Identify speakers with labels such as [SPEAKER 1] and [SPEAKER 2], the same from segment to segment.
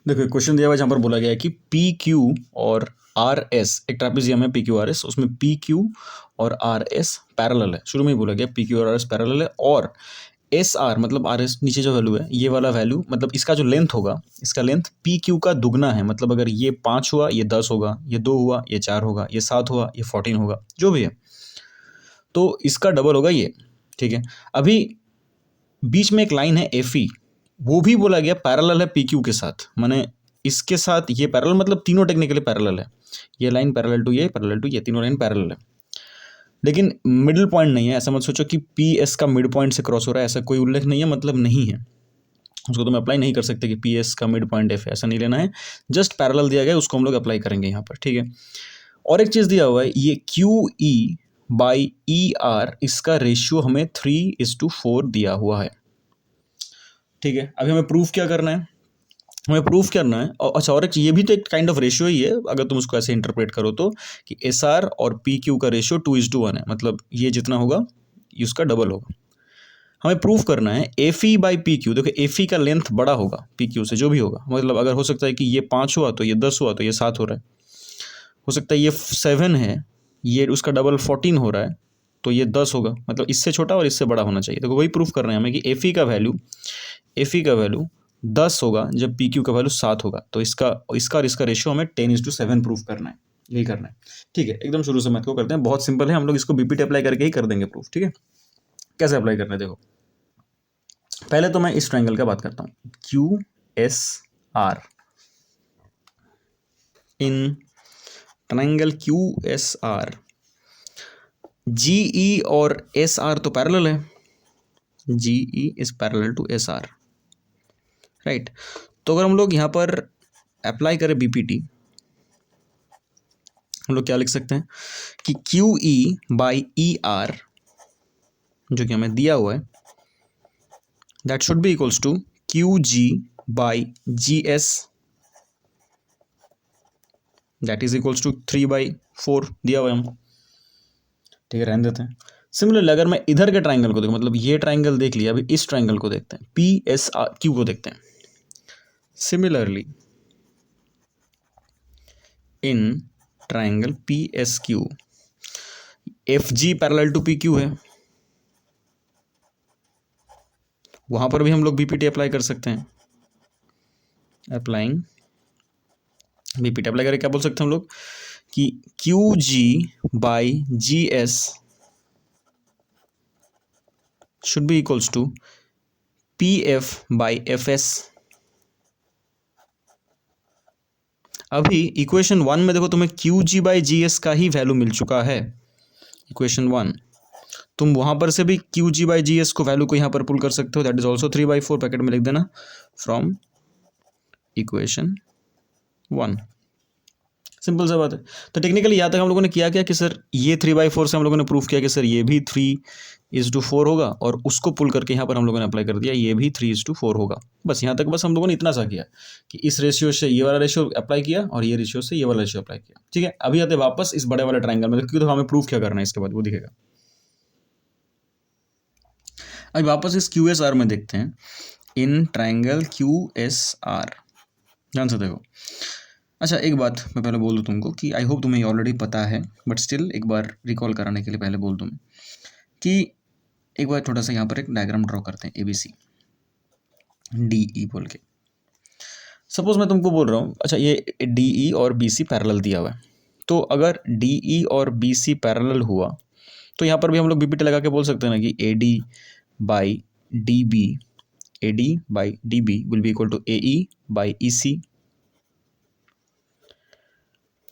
[SPEAKER 1] देखो क्वेश्चन दिया हुआ है जहाँ पर बोला गया है कि पी क्यू और आर एस, एक ट्रापेजियम है पी क्यू आर एस, उसमें पी क्यू और आर एस पैरेलल है। शुरू में ही बोला गया पी क्यू और आर एस पैरेलल है, और एस आर मतलब आर एस नीचे जो वैल्यू है ये वाला वैल्यू, मतलब इसका जो लेंथ होगा, इसका लेंथ पी क्यू का दुगना है। मतलब अगर ये 5 हुआ ये 10 होगा, ये 2 हुआ ये 4 होगा, ये 7 हुआ ये 14 होगा, जो भी है, तो इसका डबल होगा ये। ठीक है, अभी बीच में एक लाइन है एफ ई, वो भी बोला गया पैरेलल है पी क्यू के साथ, माने इसके साथ ये पैरेलल, मतलब तीनों टेक्निकली पैरेलल है। ये लाइन पैरेलल टू ये, पैरेलल टू ये, तीनों लाइन पैरेलल है, लेकिन मिडिल पॉइंट नहीं है। ऐसा मत सोचो कि पी एस का मिड पॉइंट से क्रॉस हो रहा है, ऐसा कोई उल्लेख नहीं है, मतलब नहीं है, उसको तुम अप्लाई नहीं कर सकते कि पी एस का मिड पॉइंट एफ है, ऐसा नहीं लेना है। जस्ट पैरेलल दिया गया है, उसको हम लोग अप्लाई करेंगे यहाँ पर। ठीक है, और एक चीज़ दिया हुआ है, ये Q E by E are, इसका रेशियो हमें 3:4 दिया हुआ है। ठीक है, अभी हमें प्रूफ क्या करना है, हमें प्रूफ करना है, और अच्छा, और एक ये भी तो एक काइंड ऑफ रेशियो ही है अगर तुम उसको ऐसे इंटरप्रेट करो तो, कि एस आर और पी क्यू का रेशियो 2:1 है, मतलब ये जितना होगा ये उसका डबल होगा। हमें प्रूफ करना है F E by P Q. देखो एफ ई का लेंथ बड़ा होगा पी क्यू से, जो भी होगा, मतलब अगर हो सकता है कि ये 5 हुआ तो ये 10 हुआ तो ये 7 हो रहा है, हो सकता है ये 7 है, ये उसका डबल 14 हो रहा है, तो ये 10 होगा, मतलब इससे छोटा और इससे बड़ा होना चाहिए। देखो वही प्रूफ करना है हमें कि एफ ई का वैल्यू 10 होगा जब पी क्यू का वैल्यू 7 होगा, तो इसका इसका और इसका रेशियो हमें 10:7 प्रूफ करना है, यही करना है। ठीक है, एकदम शुरू से मैथ को करते हैं, बहुत सिंपल है, हम लोग इसको बीपीटी अप्लाई करके ही कर देंगे प्रूफ। ठीक है, कैसे अप्लाई करना है देखो, पहले तो मैं इस ट्रायंगल का बात करता हूँ, Q S R, in triangle Q S R, G E और एस आर तो पैरेलल है, G E is parallel to S R, right. तो अगर हम लोग यहाँ पर अप्लाई करें बीपीटी, हम लोग क्या लिख सकते हैं कि Q E by E R, जो कि हमें दिया हुआ है, that should be equals to Q G by G S, that is equals to 3/4 दिया हुआ है हम। ठीक है, रहने देते हैं। सिमिलरली अगर मैं इधर के ट्राइंगल को देखूं, मतलब ये ट्राइंगल देख लिया, अभी इस ट्राइंगल को देखते हैं, पी एस आर क्यू को देखते हैं। Similarly in triangle P S Q, F G parallel to P Q है, वहां पर भी हम लोग बीपीटी अप्लाई कर सकते हैं। अप्लाइंग बीपीटी अप्लाई करके क्या बोल सकते हैं हम लोग कि Q G by G S should be equals to P F by F S. अभी इक्वेशन 1 में देखो तुम्हें Q G by G S का ही वैल्यू मिल चुका है, इक्वेशन 1, तुम वहां पर से भी Q G by G S को वैल्यू को यहाँ पर पुल कर सकते हो, दैट इज ऑल्सो 3/4, पैकेट में लिख देना फ्रॉम इक्वेशन 1। सिंपल सा बात है। तो टेक्निकली यहाँ तक हम लोगों ने किया क्या कि सर ये 3/4 से हम लोगों ने प्रूफ किया कि सर ये भी 3:4 होगा, और उसको पुल करके यहाँ पर हम लोगों ने अप्लाई कर दिया, ये भी 3:4 होगा। बस यहाँ तक बस हम लोगों ने इतना सा किया कि इस रेशियो से ये वाला रेशियो अप्लाई किया और ये रेशियो से ये वाला रेशियो अप्लाई किया। ठीक है, अभी आते वापस इस बड़े वाले ट्राइंगल में, क्योंकि तो हमें प्रूफ क्या करना है इसके बाद वो दिखेगा। अभी वापस इस क्यू एस आर में देखते हैं, in triangle Q S are, ध्यान से देखो। अच्छा एक बात मैं पहले बोल दूँ तुमको कि आई होप तुम्हें ऑलरेडी पता है, बट स्टिल एक बार रिकॉल कराने के लिए पहले बोल दूँ कि एक बार छोटा सा यहाँ पर एक डायग्राम ड्रॉ करते हैं, A B C D E बोल के। सपोज मैं तुमको बोल रहा हूँ, अच्छा ये डी ई और बी सी पैरेलल दिया हुआ है, तो अगर डी ई और बी सी पैरेलल हुआ तो यहाँ पर भी हम लोग बीपीटी लगा के बोल सकते हैं ना कि A D by D B, A D by D B will be equal to A E by E C.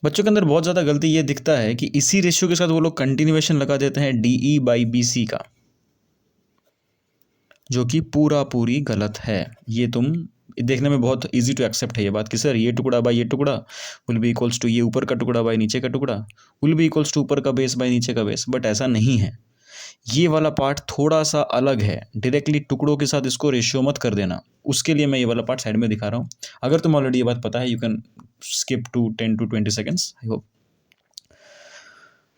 [SPEAKER 1] बच्चों के अंदर बहुत ज़्यादा गलती ये दिखता है कि इसी रेशियो के साथ वो लोग कंटिन्यूएशन लगा देते हैं D E by B C का, जो कि पूरी गलत है। ये तुम देखने में बहुत इजी टू एक्सेप्ट है ये बात कि सर ये टुकड़ा बाई ये टुकड़ा विल बी इक्वल्स टू ये ऊपर का टुकड़ा बाई नीचे का टुकड़ा विल बी इक्वल्स टू ऊपर का बेस बाई नीचे का बेस, बट ऐसा नहीं है। ये वाला पार्ट थोड़ा सा अलग है, डायरेक्टली टुकड़ों के साथ इसको रेशियो मत कर देना, उसके लिए मैं ये वाला पार्ट साइड में दिखा रहा हूँ। अगर तुम ऑलरेडी ये बात पता है, you can skip to 10 to 20 seconds, I hope.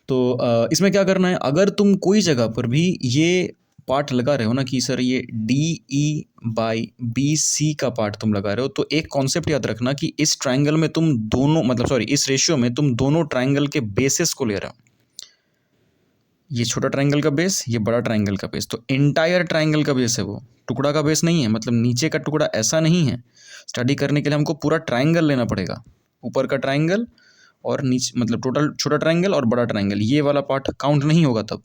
[SPEAKER 1] तो इसमें क्या करना है, अगर तुम कोई जगह पर भी ये पार्ट लगा रहे हो ना कि सर ये DE/BC का पार्ट तुम लगा रहे हो, तो एक कॉन्सेप्ट याद रखना कि इस ट्राइंगल में तुम दोनों मतलब सॉरी इस रेशियो में तुम दोनों ट्राइंगल के बेसिस को ले रहे हो। ये छोटा ट्राइंगल का बेस, ये बड़ा ट्राइंगल का बेस, तो एंटायर ट्राइंगल का बेस है वो, टुकड़ा का बेस नहीं है। मतलब नीचे का टुकड़ा ऐसा नहीं है। स्टडी करने के लिए हमको पूरा ट्राइंगल लेना पड़ेगा, ऊपर का ट्राइंगल और नीचे मतलब टोटल छोटा ट्राइंगल और बड़ा ट्राइंगल, ये वाला पार्ट काउंट नहीं होगा तब।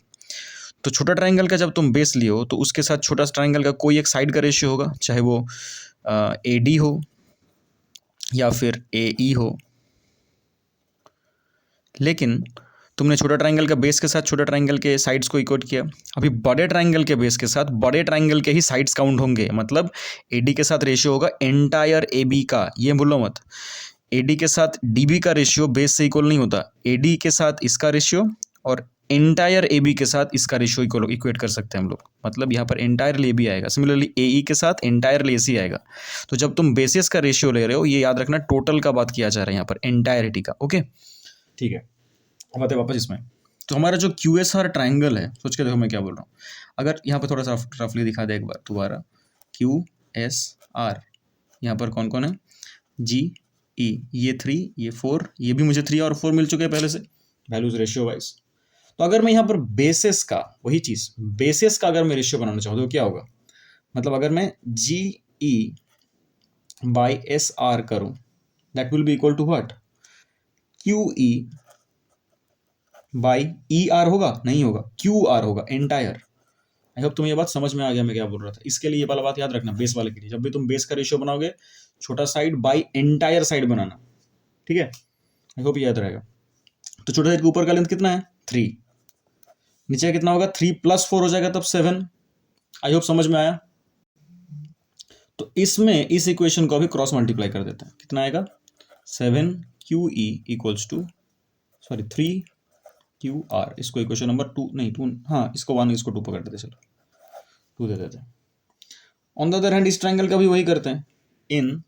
[SPEAKER 1] तो छोटा ट्राइंगल का जब तुम बेस लियो तो उसके साथ छोटा ट्राइंगल का कोई एक साइड का रेशियो होगा, चाहे वो AD हो या फिर AE हो। लेकिन तुमने छोटा ट्राइंगल का बेस के साथ छोटा ट्राइंगल के साइड्स को इक्वेट किया। अभी बड़े ट्राइंगल के बेस के साथ बड़े ट्राइंगल के ही साइड्स काउंट होंगे, मतलब AD के साथ रेशियो होगा एंटायर AB का, ये भूलो मत। AD के साथ DB का रेशियो बेस से इक्वल नहीं होता। AD के साथ इसका रेशियो और एंटायर AB के साथ इसका रेशियो इक्वेट कर सकते हैं हम लोग। मतलब यहाँ पर एंटायरली AB आएगा, सिमिलरली AE के साथ एंटायरली AC आएगा। तो जब तुम बेसिस का रेशियो ले रहे हो, ये याद रखना टोटल का बात किया जा रहा है यहाँ पर, एंटायरिटी का। ओके, ठीक है। अब आते हैं वापस इसमें। तो हमारा जो QSR ट्राइंगल है, सोच के देखो मैं क्या बोल रहा हूँ। अगर यहाँ पर थोड़ा सा रफली दिखा दे एक बार दोबारा, QSR यहाँ पर कौन कौन है, GE, ये 3, ये 4, ये भी मुझे 3 और 4 मिल चुके हैं पहले से वैल्यूज रेशियो वाइज। तो अगर मैं यहाँ पर बेसिस का, वही चीज बेसिस का अगर मैं रेशियो बनाना चाहूँ तो क्या होगा, मतलब अगर मैं GE/SR करूँ, that will be equal to what, QE/ER होगा, नहीं होगा, QR होगा, एंटायर। आई होप तुम्हें ये बात समझ में आ गया मैं क्या बोल रहा था। इसके लिए ये वाला बात याद रखना, बेस वाले के लिए जब भी तुम बेस का रेशियो बनाओगे, छोटा साइड बाई एंटायर साइड बनाना, ठीक है। आई होप याद रहेगा। तो छोटे साइड के ऊपर का लेंथ कितना है, 3, नीचे कितना होगा, 3 + 4 हो जाएगा तब 7। आई होप समझ में आया। तो इसमें इस इक्वेशन को अभी क्रॉस मल्टीप्लाई कर देते हैं, कितना आएगा, 7QE इक्वल्स टू 3QR। इसको इक्वेशन नंबर 2 नहीं 2, हाँ इसको 1 इसको 2 पकड़ देते, चलो 2 दे देते हैं। ऑन द अदर हैंड इस ट्राइंगल का भी वही करते हैं। इन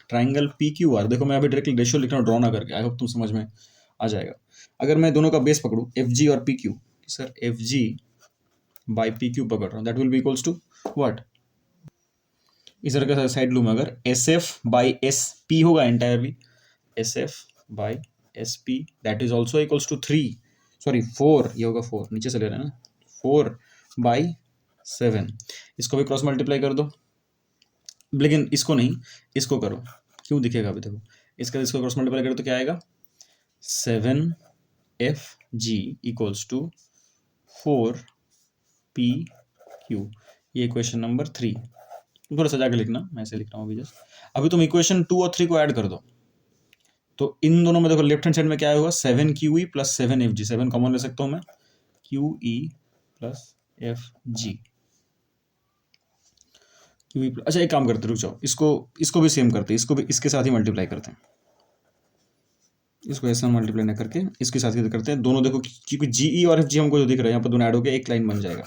[SPEAKER 1] ट्राइंगल PQR, देखो मैं अभी डायरेक्टली रेशियो लिख रहा हूँ ड्रॉ ना करके, आई होप तुम समझ में आ जाएगा। अगर मैं दोनों का बेस पकड़ूँ FG और PQ, सर FG/PQ पकड़ रहा हूँ, that will be equals to what, इस तरह का साइड लूँ मैं, अगर SF/SP होगा entirely, SF/SP that is also equals to 4, ये होगा 4, नीचे से ले रहे हैं ना, 4/7। इसको भी क्रॉस मल्टीप्लाई कर दो, लेकिन इसको नहीं, इसको करो, क्यों दिखेगा अभी देखो, इसको क्रॉस मल्टीप्लाई करो तो क्या आएगा, 7FG इक्वल्स टू 4PQ। ये इक्वेशन नंबर 3, थोड़ा सजा के लिखना, मैं ऐसे लिख रहा हूँ अभी जस्ट। अभी तुम इक्वेशन 2 और 3 को ऐड कर दो, तो इन दोनों में देखो लेफ्ट हैंड साइड में क्या होगा, 7QE + 7FG, 7 कॉमन ले सकता हूँ मैं, QE + FG, QE। अच्छा एक काम करते, रुक जाओ, इसको भी सेम करते, इसको भी इसके साथ ही मल्टीप्लाई करते हैं, इसको ऐसा मल्टीप्लाई ना करके इसके साथ ही करते हैं दोनों। देखो क्योंकि GE और FG हमको जो दिख रहा है यहाँ पर दोनों ऐड हो गए, एक लाइन बन जाएगा।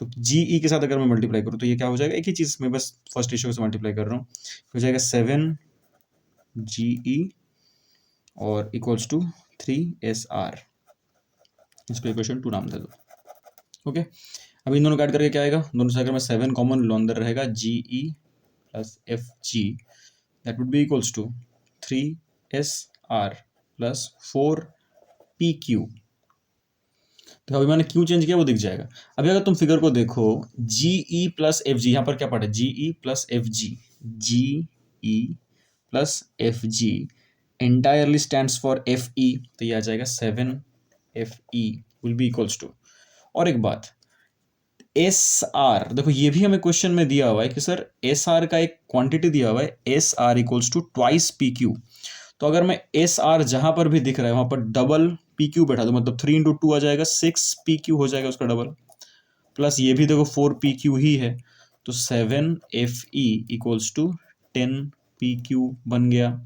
[SPEAKER 1] तो GE के साथ अगर मैं मल्टीप्लाई करूँ तो ये क्या हो जाएगा, एक ही चीज़, मैं बस फर्स्ट रेशियो से मल्टीप्लाई कर रहा हूँ, हो जाएगा 7GE और इक्वल्स टू 3SR। इसको इक्वेशन 2 नाम दे दो। ओके, अब इन दोनों काट करके क्या आएगा, दोनों से अगर मैं 7 कॉमन लो, अंदर रहेगा GE + FG, that would be equals to 3SR + 4PQ। तो अभी मैंने क्यों चेंज किया वो दिख जाएगा। अभी अगर तुम फिगर को देखो, GE + FG, यहाँ पर क्या पार्ट है, GE + FG, GE + FG entirely stands for FE, तो ये आ जाएगा 7FE will be equals to। और एक बात, SR, देखो ये भी हमें क्वेश्चन में दिया हुआ है कि सर SR का एक क्वांटिटी दिया हुआ है, SR इक्वल्स टू 2 PQ। तो अगर मैं SR जहां पर भी दिख रहा है वहां पर डबल PQ बैठा दो, मतलब 3 × 2 आ जाएगा, 6 PQ हो जाएगा उसका डबल, प्लस ये भी देखो 4 PQ ही है, तो 7FE इक्वल्स टू 10 PQ बन गया।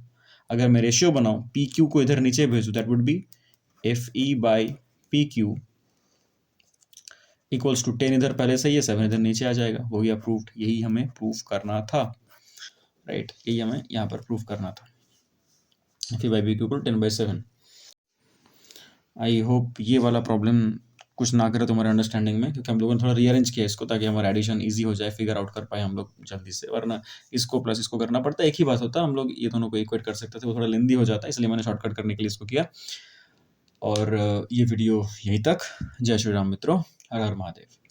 [SPEAKER 1] अगर मैं रेशियो बनाऊं, PQ को इधर नीचे भेजूं, that would be FE/PQ equals to 10 इधर पहले से ही है, 7 इधर नीचे आ जाएगा, हो गया प्रूफ। यही हमें प्रूफ करना था, राइट, यही हमें यहाँ पर प्रूफ करना था, FE/PQ = 10/7। आई होप ये वाला प्रॉब्लम कुछ ना करे तुम्हारे अंडरस्टैंडिंग में, क्योंकि हम लोगों ने थोड़ा रीअरेंज किया इसको ताकि हमारा एडिशन ईजी हो जाए, फिगर आउट कर पाए हम लोग जल्दी से, वरना इसको प्लस इसको करना पड़ता है, एक ही बात होता है, हम लोग ये दोनों को इक्वेट कर सकते थे, वो थोड़ा लेंदी हो जाता है, इसलिए मैंने शॉर्टकट करने के लिए इसको किया। और ये वीडियो यहीं तक। जय श्री राम मित्रों, हर हर महादेव।